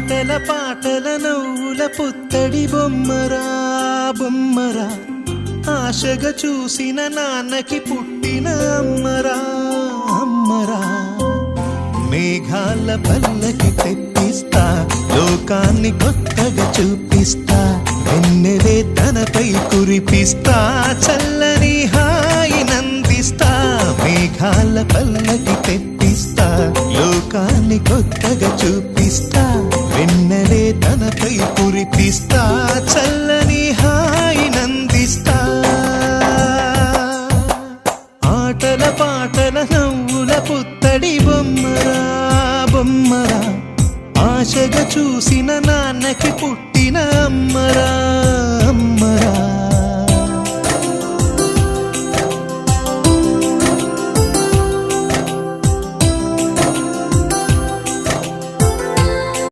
ఆటల పాటల నవ్వుల పుత్తడి బొమ్మరా బొమ్మరా, ఆశగా చూసిన నాన్నకి పుట్టిన అమ్మరా అమ్మరా. మేఘాల పల్లకి తెప్పిస్తా, లోకాన్ని కొత్తగా చూపిస్తా, వెన్నెలే తనపై కురిపిస్తా, చల్లని హాయి నందిస్తా. మేఘాల పల్లకి తెప్పిస్తా, లోకాన్ని కొత్తగా చూపిస్తా, వెన్నెలే తనపై కురిపిస్తా, చల్లని హాయి నందిస్తా. ఆటల పాటల నవ్వుల పుత్తడి బొమ్మరా బొమ్మరా, ఆశగా చూసిన నాన్నకి పుట్టిన అమ్మరా అమ్మరా.